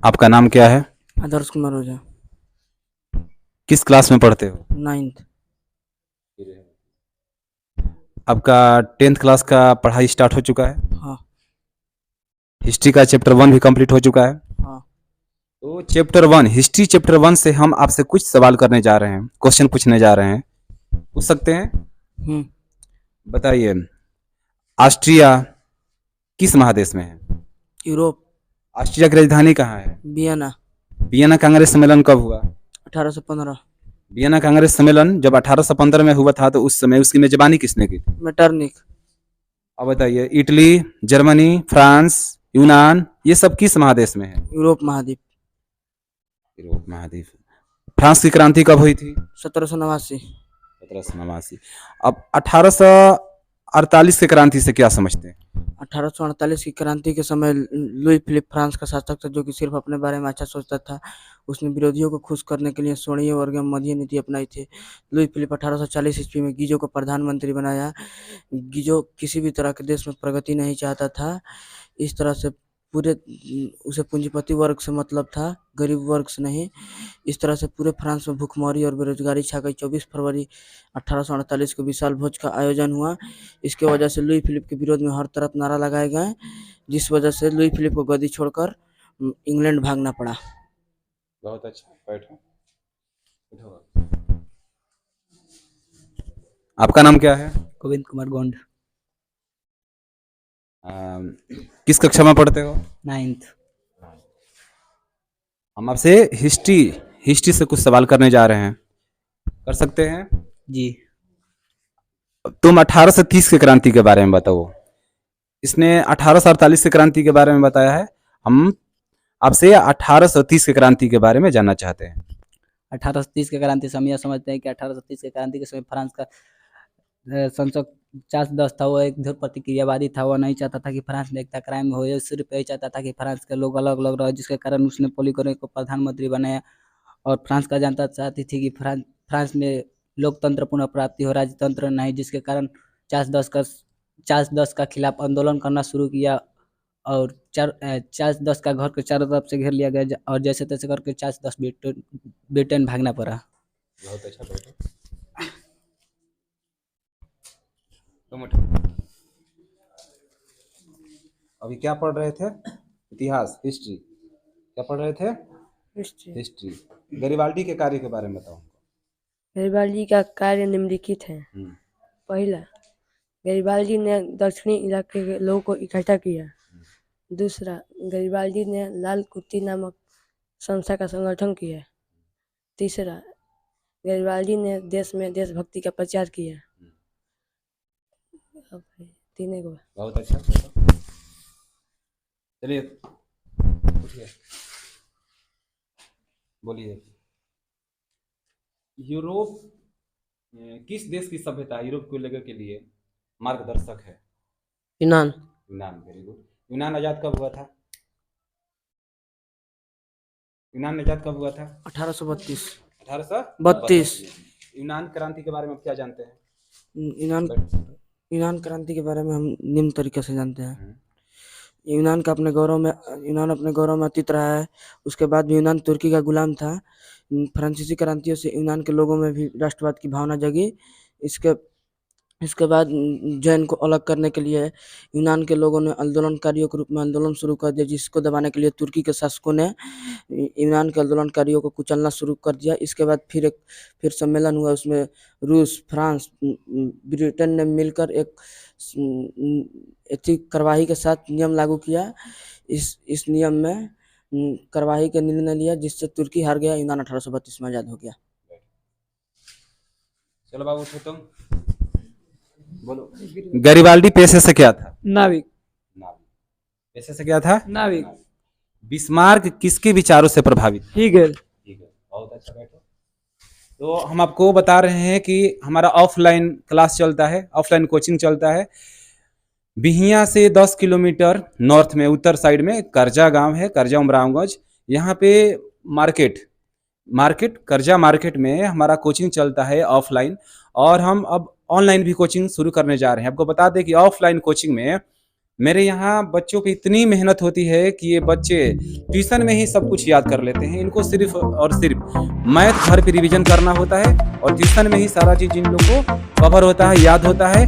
आपका नाम क्या है? आदर्श कुमार ओझा। किस क्लास में पढ़ते हो? 9th। आपका 10th क्लास का पढ़ाई स्टार्ट हो चुका है? हाँ। हिस्ट्री का चैप्टर 1 भी कंप्लीट हो चुका है। हाँ। तो चैप्टर 1 हिस्ट्री चैप्टर 1 से हम आपसे कुछ सवाल करने जा रहे हैं, क्वेश्चन पूछने जा रहे हैं। पूछ सकते हैं? हम्म। बताइए, ऑस्ट्रिया किस महादेश में है? यूरोप। ऑस्ट्रिया की राजधानी कहाँ है? वियना। वियना कांग्रेस सम्मेलन कब हुआ? 1815। वियना कांग्रेस सम्मेलन जब 1815 में हुआ था तो उस समय उसकी मेजबानी किसने की थी? मेटरनिक। अब बताइए, इटली, जर्मनी, फ्रांस, यूनान, ये सब किस महादेश में है? यूरोप महाद्वीप। यूरोप महाद्वीप। फ्रांस की क्रांति कब हुई थी? 1789। 1789। अब 1848 की क्रांति से क्या समझते हैं? 1848 की क्रांति के समय लुई फिलिप फ्रांस का शासक था, जो कि सिर्फ अपने बारे में अच्छा सोचता था। उसने विरोधियों को खुश करने के लिए स्वर्णीय वर्ग में मध्य नीति अपनाई थी। लुई फिलिप 1840 ईस्वी में गीजो को प्रधानमंत्री बनाया। गीजो किसी भी तरह के देश में प्रगति नहीं चाहता था। इस तरह से पूरे उसे पूंजीपति वर्ग से मतलब था, गरीब वर्ग से नहीं। इस तरह से पूरे फ्रांस में भूखमरी और बेरोजगारी छा गई। 24 फरवरी 1848 को विशाल भोज का आयोजन हुआ। इसके वजह से लुई फिलिप के विरोध में हर तरफ नारा लगाए गए, जिस वजह से लुई फिलिप को गद्दी छोड़कर इंग्लैंड भागना पड़ा। बहुत अच्छा, बैठो। आपका नाम क्या है? गोविंद कुमार गोंड। किस कक्षा में पढ़ते हो? 9th। हम आपसे हिस्ट्री से कुछ सवाल करने जा रहे हैं, कर सकते हैं? जी। तुम 1830 की क्रांति के बारे में बताओ। इसने 1848 की क्रांति के बारे में बताया है। हम आपसे 1830 की क्रांति के बारे में जानना चाहते हैं। 1830 की क्रांति से हम यह समझते हैं कि 1830 की क्रांति के समय फ्रांस का संसद 50-10 था। वो एक ध्रुव प्रतिक्रियावादी था। वो नहीं चाहता था कि फ्रांस में एकता कायम हो। ये सिर्फ यही चाहता था कि फ्रांस के लोग अलग अलग रहे, जिसके कारण उसने पोलिकोरे को प्रधानमंत्री बनाया। और फ्रांस का जनता चाहती थी कि फ्रांस में लोकतंत्र पुनः प्राप्ति हो, राजतंत्र नहीं, जिसके कारण 50-10 का खिलाफ आंदोलन करना शुरू किया। और 50-10 का घर के चारों तरफ से घेर लिया गया, और जैसे तैसे करके 50-10 ब्रिटेन भागना पड़ा। बहुत अच्छा, बैठो। अभी क्या पढ़ रहे थे? इतिहास, हिस्ट्री। क्या पढ़ रहे थे? हिस्ट्री। गरिबाल्डी के कार्य के बारे में बताओ। गरिबाल्दी का कार्य निम्नलिखित है। पहला, गरिबाल्दी ने दक्षिणी इलाके के लोगों को इकट्ठा किया। दूसरा, गरिबाल्दी ने लाल कुत्ती नामक संस्था का संगठन किया। तीसरा, गरिबाल्दी ने देश में देशभक्ति का प्रचार किया। तीन को बहुत अच्छा। चलिए उठिए, बोलिए। यूरोप किस देश की सभ्यता यूरोप को लेकर के लिए मार्गदर्शक है? यूनान। यूनान, वेरी गुड। यूनान आजाद कब हुआ था? यूनान आजाद कब हुआ था? 1832। 1832। यूनान क्रांति के बारे में आप क्या जानते हैं? यूनान क्रांति के बारे में हम निम्न तरीके से जानते हैं। यूनान अपने गौरव में अतीत रहा है। उसके बाद भी यूनान तुर्की का गुलाम था। फ्रांसीसी क्रांतियों से यूनान के लोगों में भी राष्ट्रवाद की भावना जगी। इसके बाद जैन को अलग करने के लिए यूनान के लोगों ने आंदोलनकारियों के रूप में आंदोलन शुरू कर दिया, जिसको दबाने के लिए तुर्की के शासकों ने यूनान के आंदोलनकारियों को कुचलना शुरू कर दिया। इसके बाद फिर सम्मेलन हुआ, उसमें रूस, फ्रांस, ब्रिटेन ने मिलकर एक कार्यवाही के साथ नियम लागू किया। इस नियम में कार्यवाही का निर्णय लिया, जिससे तुर्की हार गया। यूनान 1832 में आजाद हो गया। चलो बाबू उठो तुम, बोलो। गरिबाल्डी पेशे से क्या था? नाविक। पेशे से क्या था? नाविक। बिस्मार्क किसके विचारों से प्रभावित? हीगल। बहुत अच्छा, बैठो। तो हम आपको बता रहे हैं कि हमारा ऑफलाइन क्लास चलता है, ऑफलाइन कोचिंग चलता है। बिहिया से 10 किलोमीटर नॉर्थ में उत्तर साइड में करजा गांव है, करजा उमरावगंज। यहाँ पे मार्केट करजा मार्केट में हमारा कोचिंग चलता है ऑफलाइन, और हम अब ऑनलाइन भी कोचिंग शुरू करने जा रहे हैं। आपको बता दें कि ऑफलाइन कोचिंग में मेरे यहाँ बच्चों पे इतनी मेहनत होती है कि ये बच्चे ट्यूशन में ही सब कुछ याद कर लेते हैं। इनको सिर्फ और सिर्फ मैथ घर पे रिवीजन करना होता है और ट्यूशन में ही सारा चीज़ इन लोग को कवर होता है, याद होता है।